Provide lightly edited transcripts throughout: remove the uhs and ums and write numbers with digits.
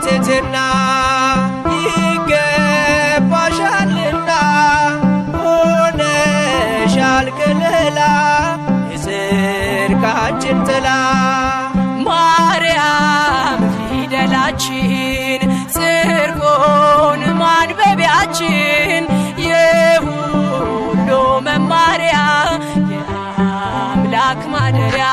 ትሕትና ይገባሻልና ሆነሻል ከለላ የጽድቃችን ጥላ ማርያም ፊደላችን ጽድቁን ማንበቢያችን የሁሉ መማሪያ የአምላክ ማደሪያ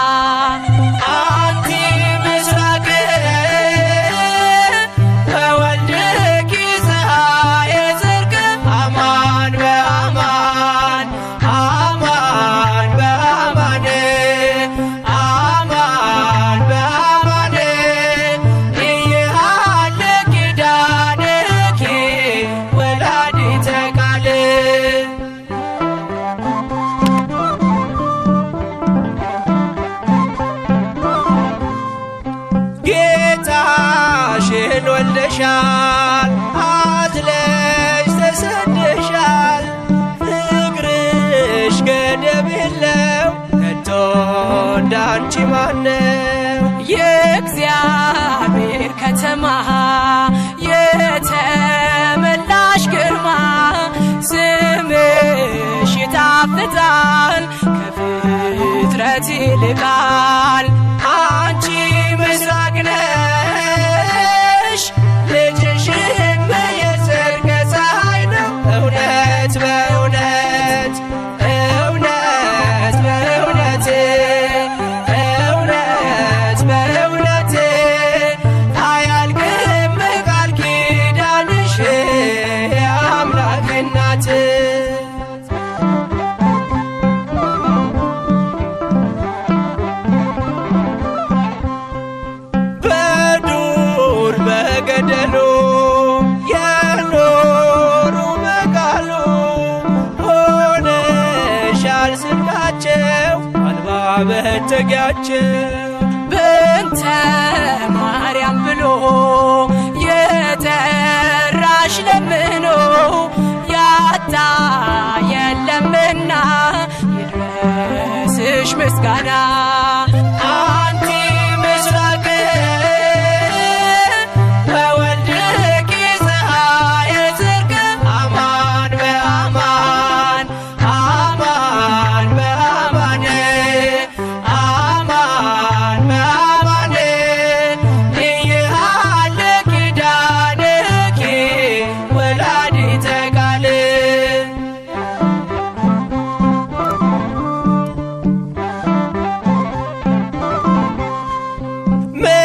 ጌታሽን ወልደሻል አዝለሽ ተሰደሻል ፍቅርሽ ገደብ የለው ከቶ እንዳንቺ ማነው የእግዚአብሔር ከተማ የተመላሽ ግርማ ስምሽ ይጣፍጣል ከፍጥረት ይልቃል አንቺ ምስራቅ ነሽ ልጅሽን የጽድቅ ፀሐይ ነው እውነት በእውነት እውነት በእውነት እውነት በእውነት አያልቅም ቃል ኪዳንሽ የአምላክ እናት ገደሉ የኖሩ በቃሉ ሆነሻል ስንቃቸው አልባ መጠጊያቸው በእንተ ማርያም ብሎ የጠራሽ ለምኖ ያጣ የለምና ይድረስሽ ምስጋና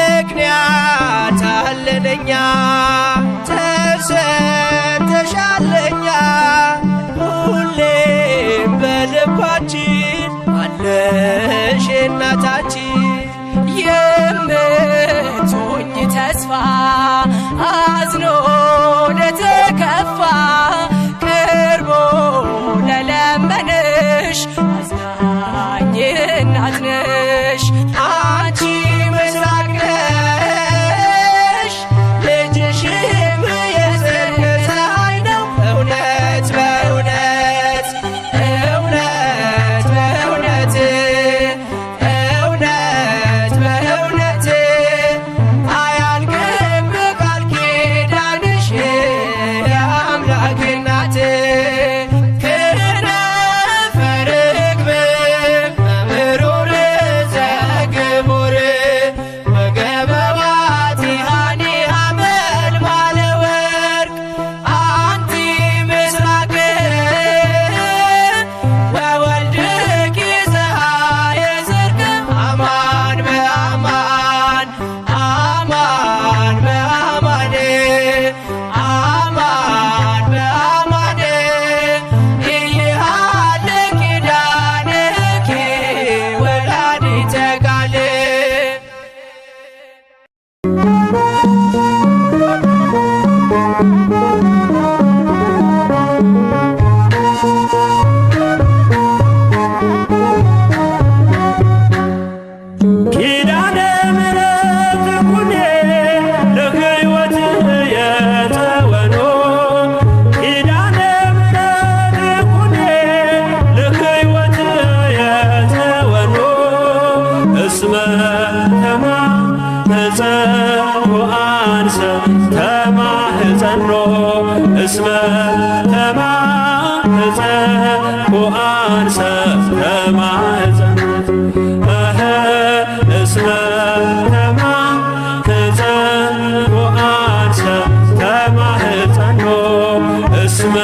ምክንያት አለንኛ ተሰጥተሻለኛ ሁሌም በልባችን አለሽ እናታችን አዝኖ ለተከፋ ቅርቦ ለለመንሽ አዛኝ እናት ነሽ። አንቺ ምስራቅ ነሽ ልጅሽም የጽድቅ ፀሐይ ነው። እውነት በእውነት እውነት በእውነት እውነት በእውነት አያልቅም ቃል ኪዳንሽ የአምላክ እናት። ክነፈ ርግብ በምሩር ዘግቡር ወገበ ዋቲሃኒ ሐመልማለ ወርቅ አንቲ ምስራቅ ወወልድኪ ፀሐየ ጽድቅ አማን በአማን አማን በአማን አማን በአማን ኢይሃለ ኪዳንኪ ወላዲተ ቃል። ኪዳነ ምሕረት ኩኔ ለሕይወት የተወኖ ኪዳነ ምሕረት ኩኔ ለሕይወት የተወኖ እስመ ተማህፀኖ አንሰ ተማህፀኖ እስመ ተማህፀኖ አንሰ ተማህፀኖ እስመ ተማህፀኖ አንሰ ተማህፀኖ እስመ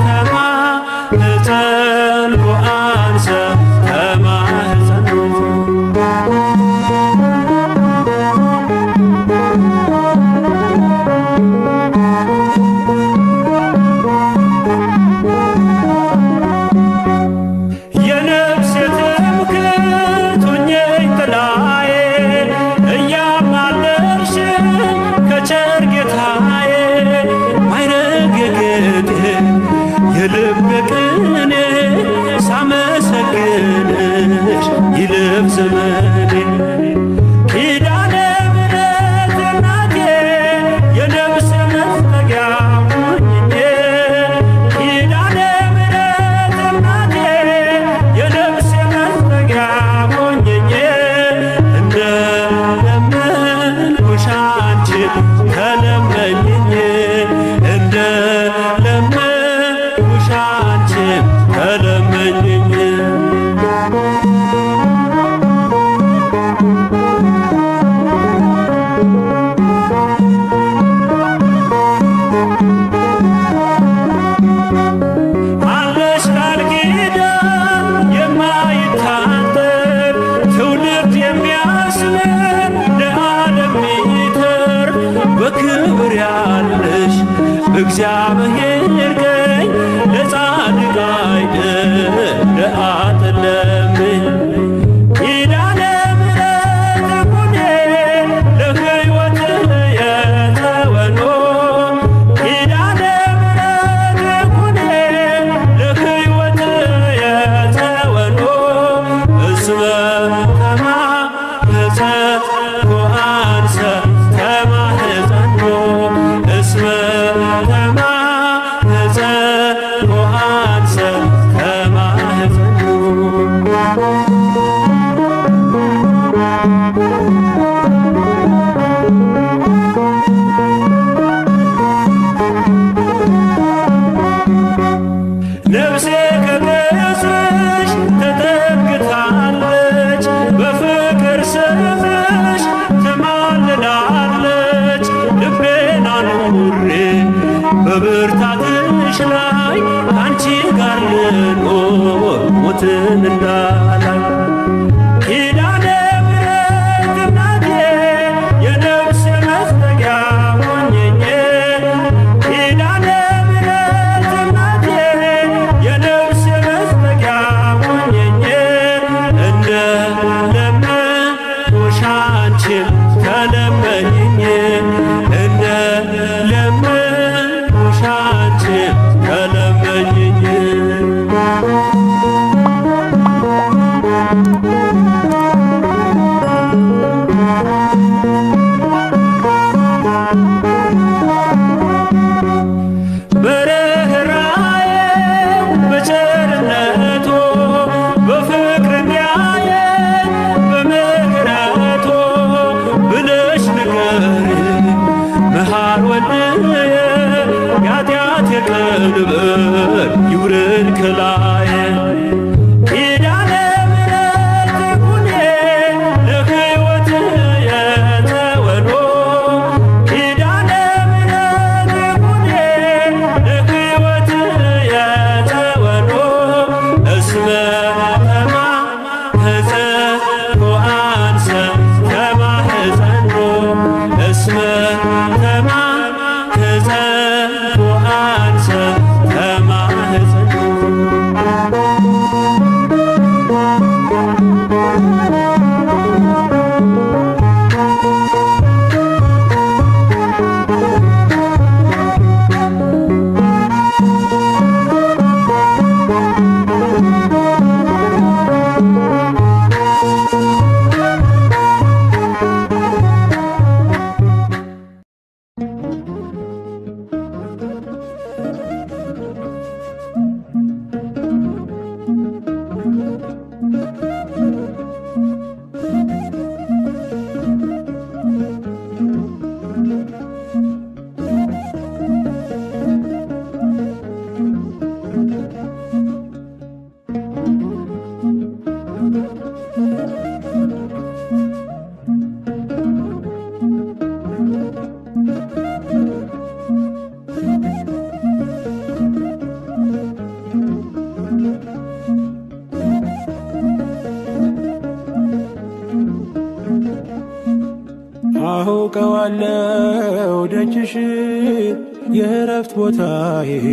ተማህፀኖ አንሰ ተማህፀኖ የነፍሴ ትምክህት ሁኚኝ ጥላዬ እያማለድሽኝ ከቸር ጌታዬ ማዕረገ ጌጤ የልቤ ቅኔ ሳመሰግንሽ ይለፍ ዘመኔ። ኪዳነ ምሕረት እናቴ የነፍሴ መጠጊያ ሁኚኝ ኪዳነ ምሕረት እናቴ የነፍሴ መጠጊያ ሁኚኝ እንደ ለመንኩሽ አንቺን ተለመኝኝ እንደ ለመንኩሽ አንቺን ተለመኝኝ። አለሽ ቃል ኪዳን የማይታጠር ትውልድ የሚያስምር ለዓለም የሚተርፍ በክብር ያለሽ በእግዚአብሔር ቀኝ ለጻድቅ አይደል ለኃጥእ ለምኝ። ኪዳነ ምሕረት ኩኔ ለሕይወት የተወኖ ኪዳነ ምሕረት ኩኔ ለሕይወት የተወኖ እስመ ተማህፀኖ አንሰ ተማህፀኖ እስመ ተማህፀኖ አንሰ ተማህፀኖ ነፍሴ ከገጽሽ ተጠግታለች በፍቅር ስምሽ ትማልዳለች። ልቤን አኑሬ በብርታትሽ ላይ ከአንቺ ጋር ልኖር ሞትን እንዳላይ። ኪዳነ ምሕረት እናቴ የነፍሴ መጠጊያ ሁኚኝ ኪዳነ ምሕረት እናቴ የነፍሴ መጠጊያ ሁኚኝ እንደ ለመንኩሽ አንቺን ተለመኝኝ እንደ አውቀዋለው ደጅሽን የእረፍት ቦታዬን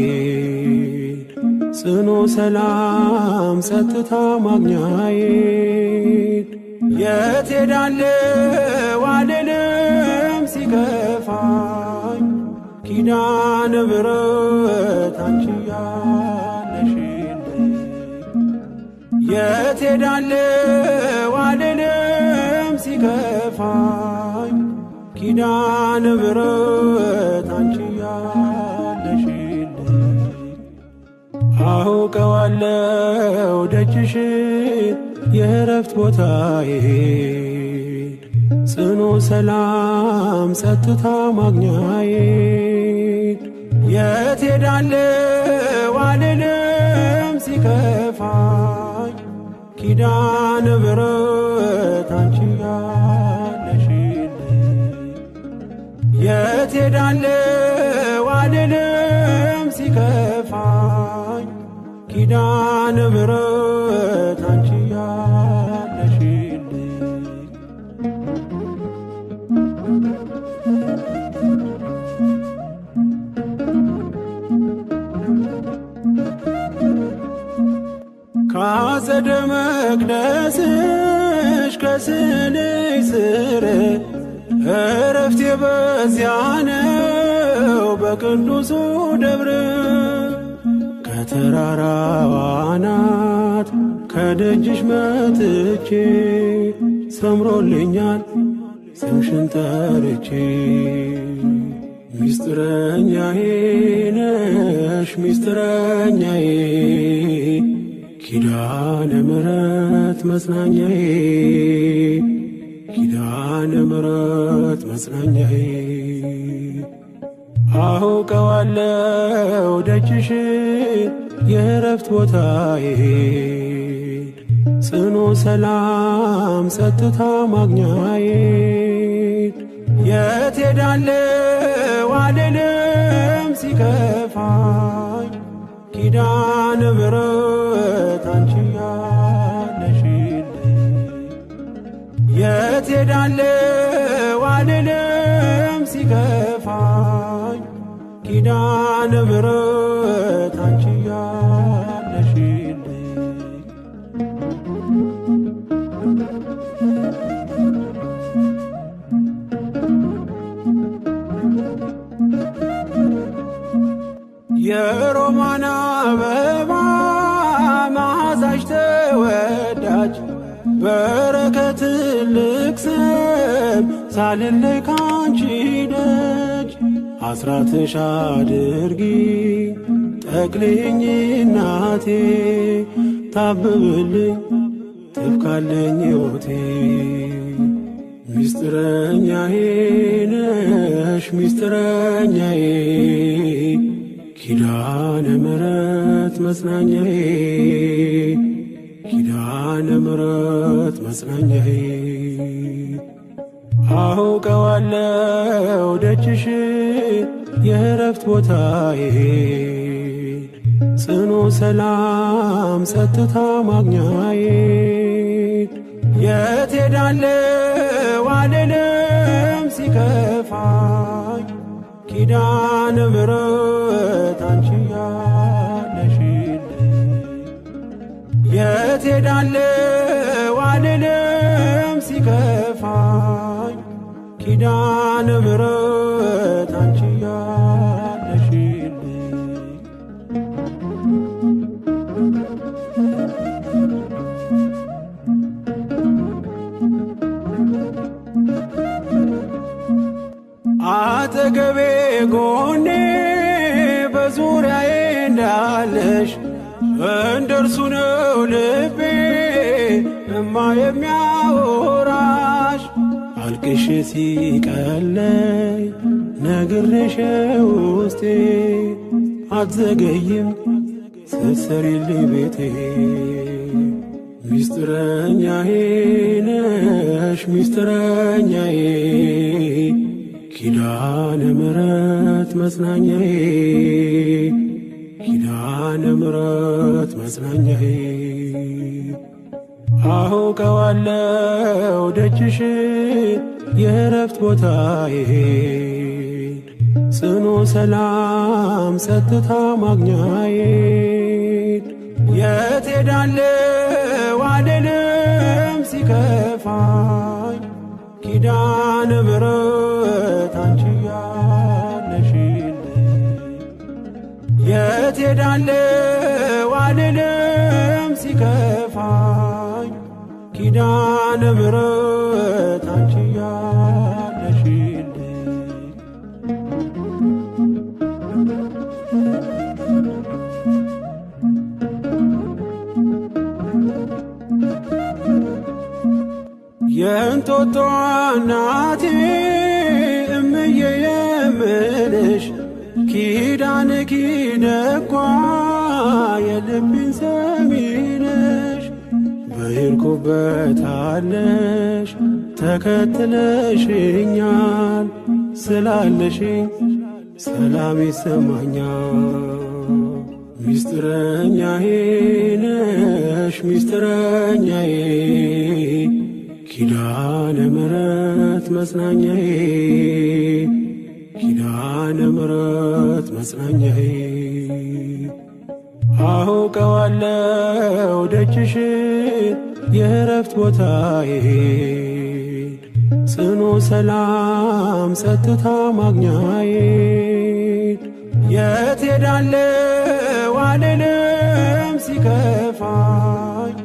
ጽኑ ሰላም ጸጥታ ማግኛዬን የት ሄዳለሁ አልልም ሲከፋኝ ኪዳነ ምሕረት አንቺ ያለሽልኝ የት ሄዳለሁ አልልም ሲከፋኝ ኪዳነ ምሕረት አንቺ ያለሽልኝ አውቀዋለው ደጅሽን የእረፍት ቦታዬን ጽኑ ሰላም ጸጥታ ማግኛዬን የት ሄዳለሁ አልልም ሲከፋኝ ኪዳነ ምሕረት አንቺ ያለሽልኝ የት ሄዳለሁ አልልም ሲከፋኝ ኪዳነ ምሕረት አንቺ ያለሽልኝ ከአጸደ መቅደስሽ ከስንሽ ስር እረፍቴ በዚያ ነው በቅዱሱ ደብር ከተራራው አናት ከደጅሽ መጥቼ ሰምሮልኛል ስምሽን ጠርቼ ሚስጥረኛዬ ነሽ ሚስጥረኛዬ ኪዳነ ምሕረት መጽናኛዬ ኪዳነ ምሕረት መጽናኛዬ አውቀዋለው ደጅሽን የእረፍት ቦታዬን ጽኑ ሰላም ጸጥታ ማግኛዬን የት ሄዳለሁ አልልም ሲከፋኝ ኪዳነ ምሕረት አንቺ ያለሽልኝ የት ሄዳለሁ አልልም ሲከፋኝ ኪዳነ ምሕረት አንቺ ያለሽልኝ የሮማን አበባ መዓዛሽ ተወዳጅ በረከት ትልቅ ስም ሳልለይ ካንቺ ደጅ አስራትሽ አድርጊ ጠቅልኝ እናቴ ታብብልኝ ትብካለኝ ሕይወቴ ሚስጥረኛዬ ነሽ ሚስጥረኛዬ ኪዳነ ምሕረት መጽናኛዬ ኪዳነ ምሕረት መጽናኛዬ አውቀዋለው ደጅሽን የእረፍት ቦታዬን ጽኑ ሰላም ጸጥታ ማግኛዬን የት ሄዳለሁ አልልም ሲከፋኝ ኪዳነ ምሕረት አንቺ ያለሽልኝ የት ሄዳለሁ አልልም ሲከፋኝ ኪዳነ ምሕረት አንቺ ያለሽልኝ አጠገቤ ጎኔ በዙሪያዬ እንዳለሽ እንደርሱ ነው ልቤ እማ የሚያወራሽ አልቅሽ ሲቀለይ ነግሬሽ ውስጤ አትዘገይም ስትሰሪልኝ ቤቴ ሚስጥረኛዬ ነሽ ሚስጥረኛዬ ኪዳነ ምሕረት መጽናኛዬ ኪዳነ ምሕረት መጽናኛዬ አውቀዋለው ደጅሽን የእረፍት ቦታዬን ጽኑ ሰላም ጸጥታ ማግኛዬን የት ሄዳለሁ አልልም ሲከፋኝ ኪዳነ ምሕረት አንቺ ያለሽልኝ የት ሄዳለሁ አልልም ሲከፋኝ ኪዳነ ምሕረት አንቺ ያለሽልኝ የእንጦጦ እናቴ እምዬ የምልሽ ኪዳንኪ ደጓ የልቤን ሰሚ ነሽ በሄድኩበት አለሽ ተከትለሽኛል ስላለሽኝ ሰላም ይሰማኛል ሚስጥረኛዬ ነሽ ሚስጥረኛዬ ኪዳነ ምሕረት መጽናኛዬ ኪዳነ ምሕረት መጽናኛዬ አውቀዋለው ደጅሽን የእረፍት ቦታዬን ጽኑ ሰላም ጸጥታ ማግኛዬን የት ሄዳለሁ አልልም ሲከፋኝ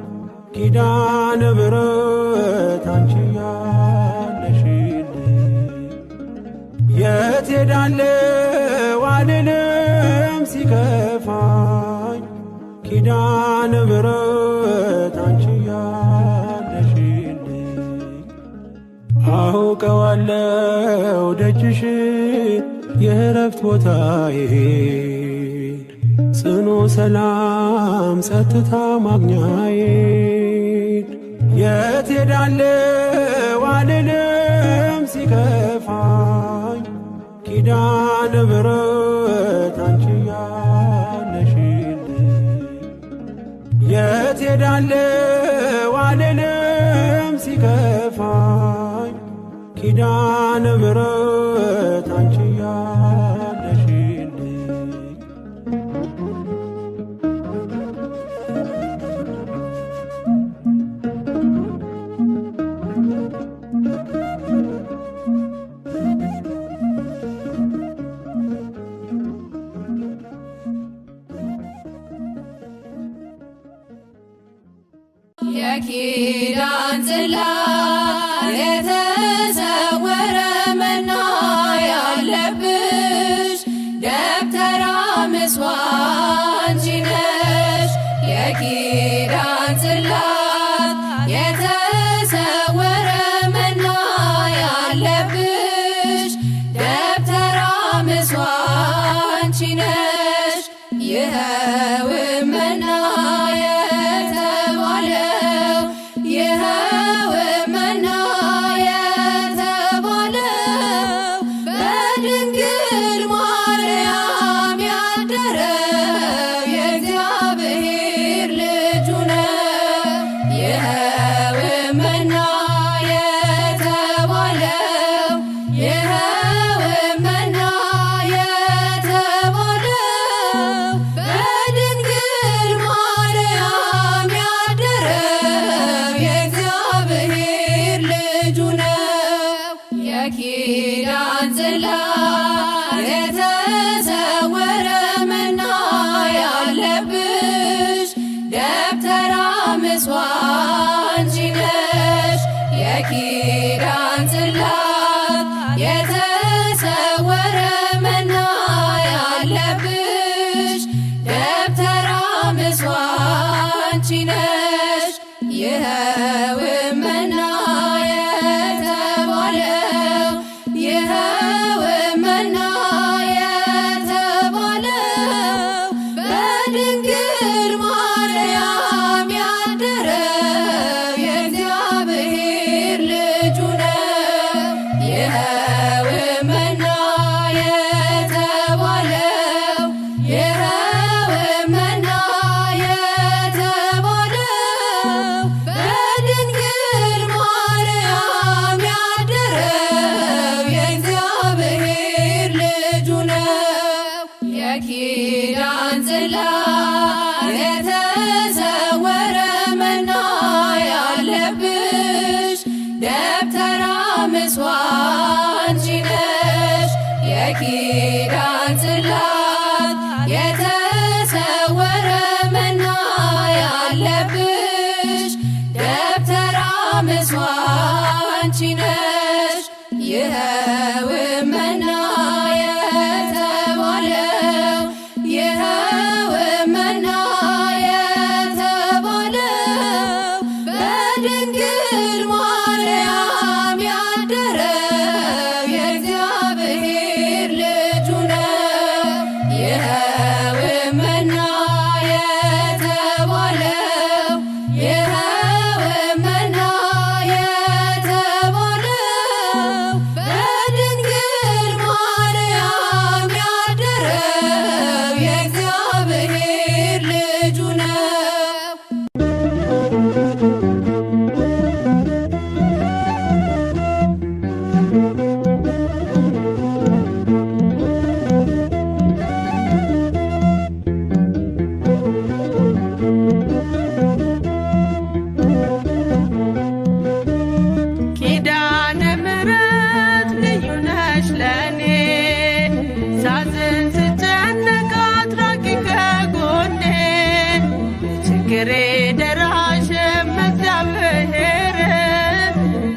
ኪዳነ ምሕረት አንቺ ያለሽልኝ የት ሄዳለሁ አልልም ሲከፋኝ ኪዳነ ምሕረት አንቺ ያለሽልኝ አውቀዋለው ደጅሽን የእረፍት ቦታዬን ጽኑ ሰላም ጸጥታ ማግኛዬን የት ሄዳለሁ አልልም ሲከፋኝ ኪዳነ ምሕረት አንቺ ያለሽልኝ የት ሄዳለሁ አልልም ሲከፋኝ ኪዳነ ምሕረት አንቺ ያለሽልኝ የኪዳን ጽላት የተሰወረ መና ያለብሽ ደብተራ ምጽዋት አንቺ ነሽ የኪዳን ጽላት የተሰወረ መና ያለብሽ ደብተራ ምጽዋት አንቺ ነሽ ይኸው መና የኪዳን ጽላት የተሰወረ መና ያለብሽ ደብተራ ምጽዋት አንቺ ነሽ የኪዳን ጽላት የተሰወረ መና ያለብሽ ደብተራ ምጽዋት አንቺ ነሽ ይኸው መና ጽላት የተሰወረ መና ያለብሽ ደብተራ ምጽዋት አንቺ ነሽ። የኪዳን ጽላት የተሰወረ መና ያለብሽ ደብተራ ምጽዋት አንቺ ነሽ። ይኸውም መና የተባለው ይኸውም መና የተባለው በድንግል ማርያም ያደረው የእግዚአብሔር ልጁ ነው። ይኸውም መና የተባለው ይኸውም መና የተባለው በድንግል ማርያም ያደረው የእግዚአብሔር ልጁ ነው። ኪዳነ ምሕረት ልዩ ነሽ ለኔ ሳዝን ስጨነቅ አትራቂ ከጎኔ ችግሬ ደራሽ እግዚአብሔር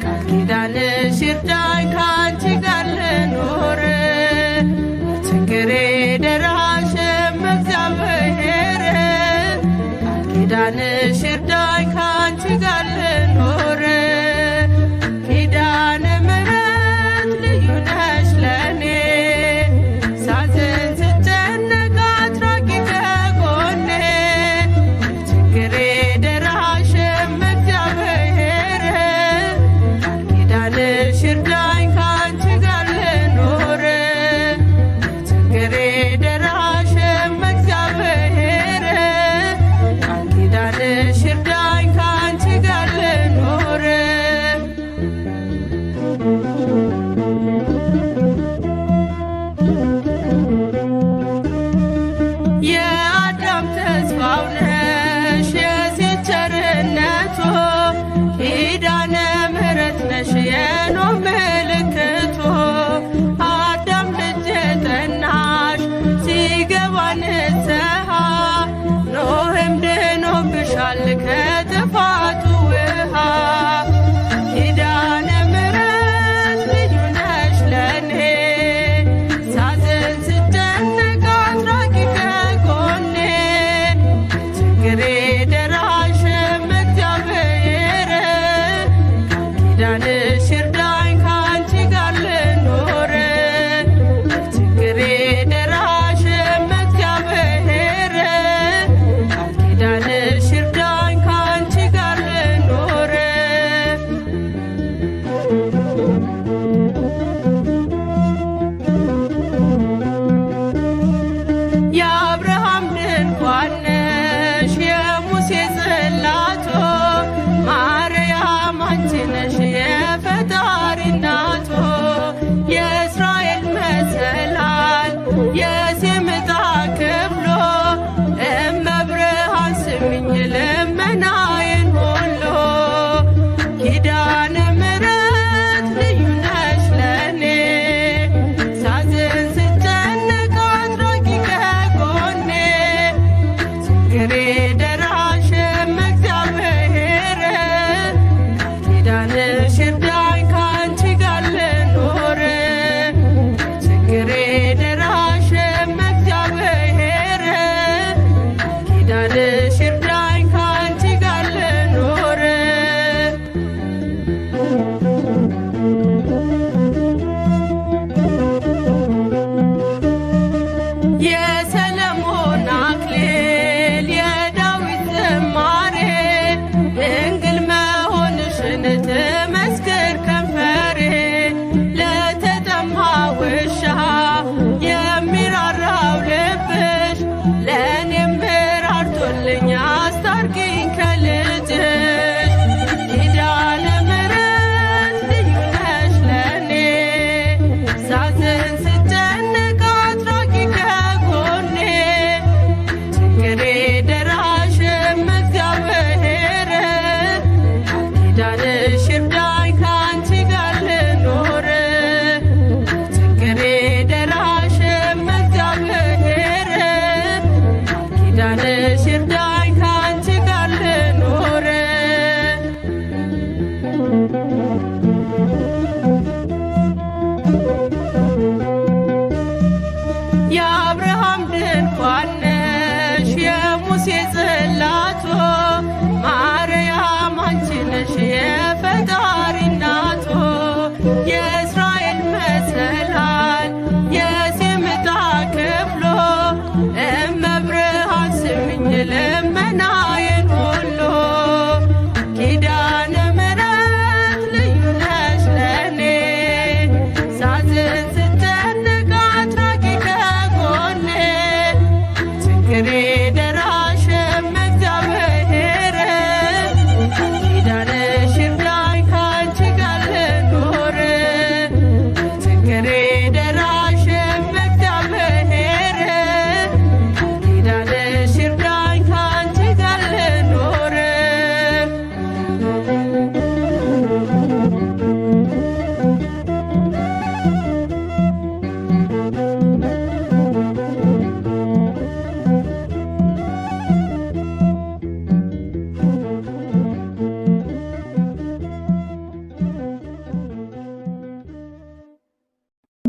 ቃል ኪዳንሽ ይርዳኝ ካንቺ ጋር ልኖር ችግሬ ደራሽ እግዚአብሔር ቃል ኪዳንሽ ይርዳኝ ካንቺ ጋር ልኖር ኪዳነ ምሕረት ልዩ ነሽ ለኔ ሳዝን ስጨነቅ አትራቂ ከጎኔ ችግሬ ደራሽም እግዚአብሔር ቃል ኪዳንሽ ይርዳኝ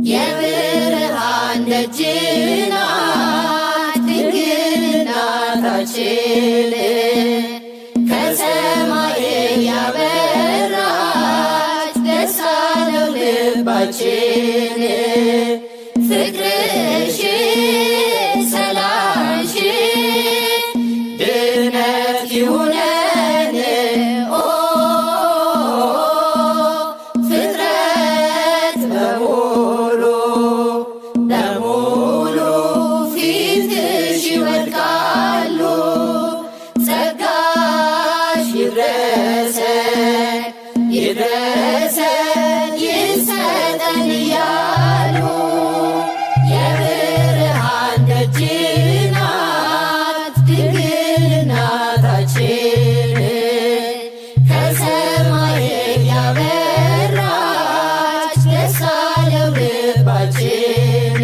የብርሃን ደጅ ናት ድንግል እናታችን ከሰማይ ያበራች ደስ አለው ልባችን ፍቅርሽ ሰላምሽ ድነት ይሁነን ፍጥረት በሙሉ በሙሉ ፊትሽ ይወድቃሉ ጸጋሽ ይድረሰን ይድረሰን ይሰጠን እያሉ የብርሃን ደጅ ናት ድንግል እናታችን ከሰማይ ያበራች ደስ አለው ልባችን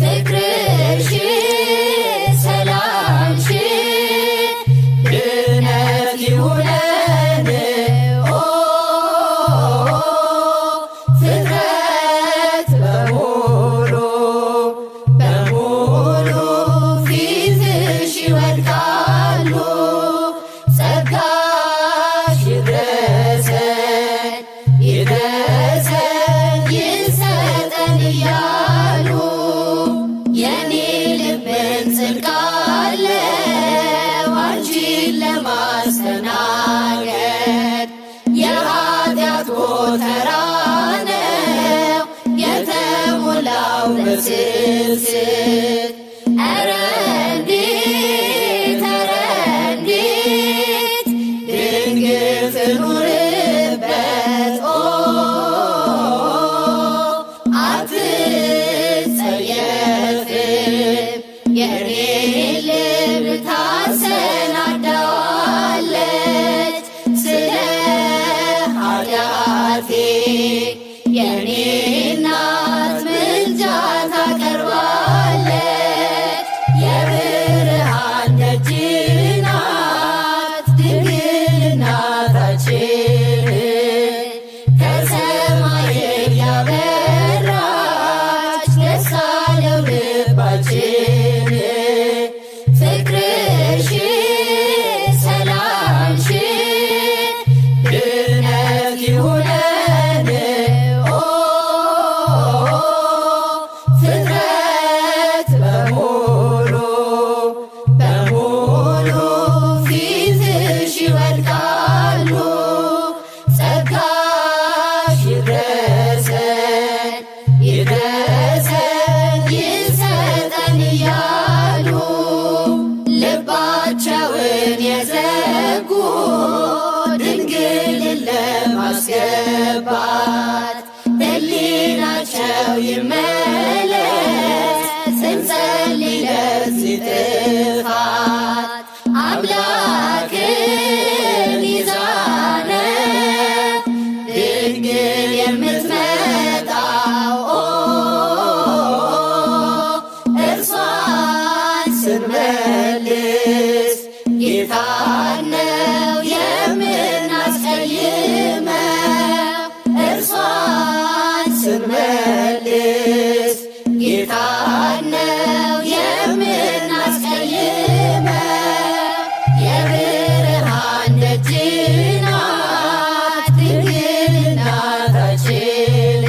ፍቅርሽ ሰላምሽ ድነት ይሁነን ፍጥረት በሙሉ በሙሉ ፊትሽ ይወድቃሉ ጸጋሽ ይድረሰን ይድረሰን ይሰጠን እያሉ የኔ ልብን ጽድቅ አለው አንቺን ለማስተናገድ የኃጢአት ጎተራ ነው የተሞላው በስስት ኧረ እንዴት ድንግል ትኑርበት አትጸየፍም የኔን ልብ ታሰናዳዋለች ስለ ኃጢአቴ የኔ እናት ምልጃ ታቀርባለች የብርሃን ደጅ ናት ድንግል እናታችን ከሰማይ ያበራች ደስ አለው ልባችን ፍቅርሽ ሰላምሽ ድነት ይሁነን ፍጥረት በሙሉ በሙሉ ፊትሽ ይወድቃሉ ጸጋሽ ይድረሰን ይድረሰን ይሰጠን እያሉ ልባቸውን የዘጉ ድንግልን ለማስገባት ሕሊናቸው ይመለስ እንጸልይ ለዚህ ጥፋት አምላክን ይዛነ ድንግል የምትመጣው እርሷን ስንመልስ ጌታን ነው የምናስቀይመው እርሷን ስንመልስ ጌታን ነው የምናስቀይመው የብርሃን ደጅ ናት ድንግል እናታችን